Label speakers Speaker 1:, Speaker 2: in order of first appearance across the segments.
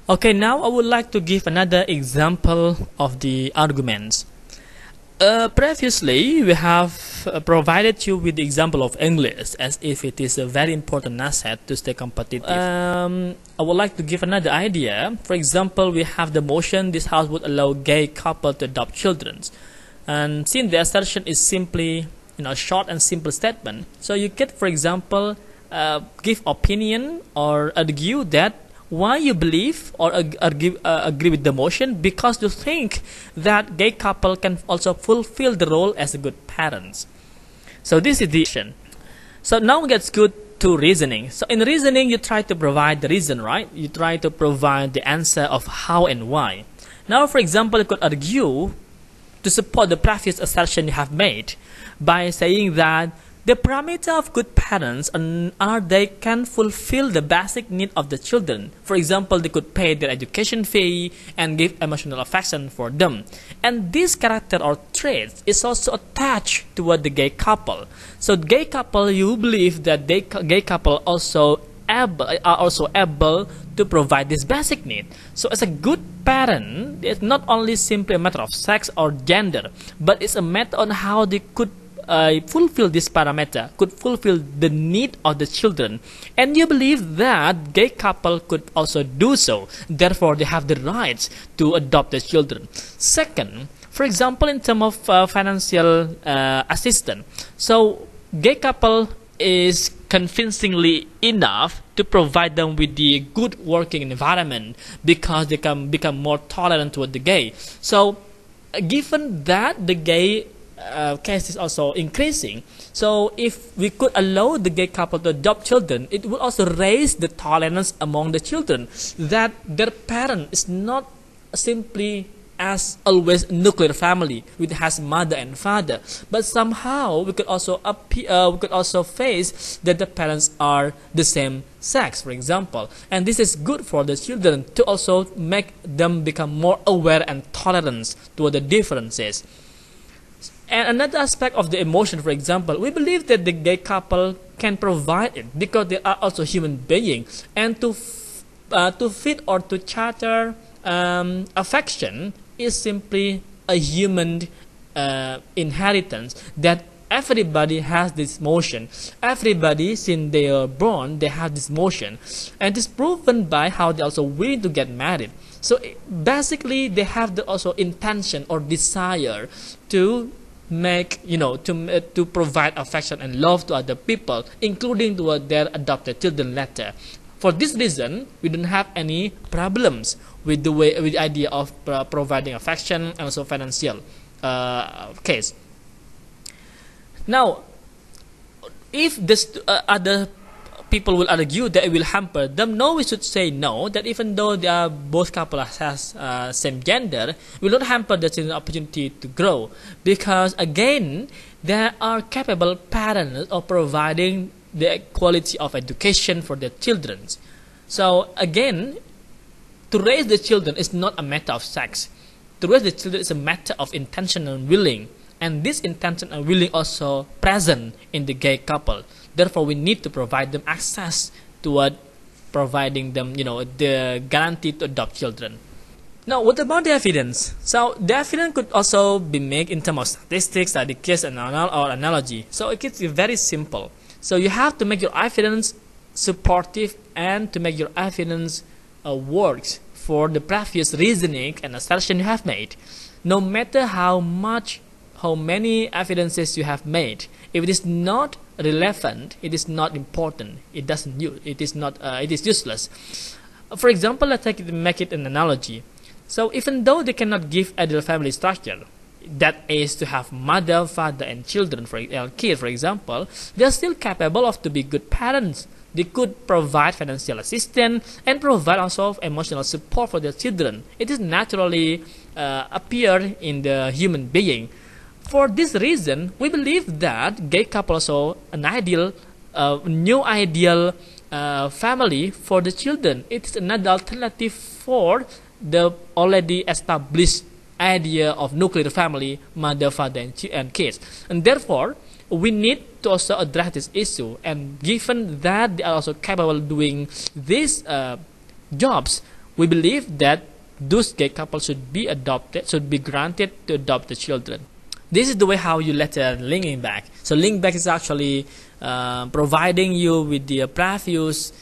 Speaker 1: Okay, now I would like to give another example of the arguments. Previously, we have provided you with the example of English as if it is a very important asset to stay competitive. I would like to give another idea. For example, we have the motion this house would allow gay couple to adopt children. And since the assertion is simply a short and simple statement, so you can, for example, give opinion or argue that why you believe or agree with the motion because you think that gay couple can also fulfill the role as a good parents. So this is the action. So now it gets good to reasoning. So in reasoning, you try to provide the reason, right? You try to provide the answer of how and why. Now, for example, you could argue to support the previous assertion you have made by saying that the parameter of good parents are they can fulfill the basic need of the children. For example, they could pay their education fee and give emotional affection for them. And this character or trait is also attached toward the gay couple. So gay couple, you believe that gay couple are also able to provide this basic need. So as a good parent, it's not only simply a matter of sex or gender, but it's a matter on how they could fulfill this parameter, could fulfill the need of the children. And you believe that gay couple could also do so. Therefore, they have the rights to adopt the children. Second, for example, in terms of financial assistance, so gay couple is convincingly enough to provide them with the good working environment because they can become more tolerant toward the gay. So given that the gay case is also increasing, so if we could allow the gay couple to adopt children, it would also raise the tolerance among the children that their parent is not simply as always nuclear family which has mother and father, but somehow we could also face that the parents are the same sex, for example, and this is good for the children to also make them become more aware and tolerant toward the differences. And another aspect of the emotion, for example, we believe that the gay couple can provide it because they are also human beings, and to feed or to charter affection is simply a human inheritance that everybody has this motion. Everybody, since they are born, they have this motion, and it's proven by how they also willing to get married. So basically, they have the also intention or desire to make to provide affection and love to other people, including to their adopted children later. For this reason, we don't have any problems with the idea of providing affection and also financial case. Now, if this other people will argue that it will hamper them, no, we should say no, that even though they are both couples has same gender, will not hamper the children's opportunity to grow, because again, they are capable parents of providing the quality of education for their children. So again, to raise the children is not a matter of sex. To raise the children is a matter of intention and willing, and this intention and willing also present in the gay couple. Therefore, we need to provide them access toward providing them, the guarantee to adopt children. Now, what about the evidence? So, the evidence could also be made in terms of statistics, like the case or analogy. So, it is very simple. So, you have to make your evidence supportive and to make your evidence works for the previous reasoning and assertion you have made. No matter how many evidences you have made, if it is not relevant, it is not important, it is useless. For example, let's make it an analogy. So even though they cannot give ideal family structure, that is to have mother, father and children for kids, for example, they are still capable of to be good parents. They could provide financial assistance and provide also emotional support for their children. It is naturally appear in the human being. For this reason, we believe that gay couple also an ideal, new ideal family for the children. It is another alternative for the already established idea of nuclear family, mother, father, and kids. And therefore, we need to also address this issue. And given that they are also capable of doing these jobs, we believe that those gay couples should be granted to adopt the children. This is the way how you letter linking back. So link back is actually providing you with the previous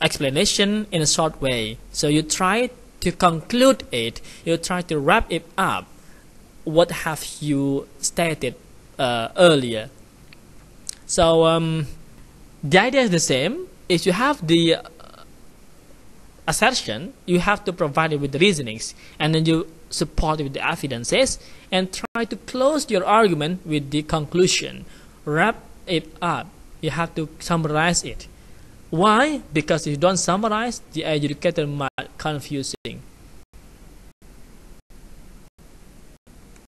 Speaker 1: explanation in a short way. So you try to conclude it, you try to wrap it up. What have you stated earlier? So the idea is the same. If you have the assertion, you have to provide it with the reasonings, and then you support it with the evidences, and try to close your argument with the conclusion. Wrap it up. You have to summarize it. Why? Because if you don't summarize, the educator might confusing.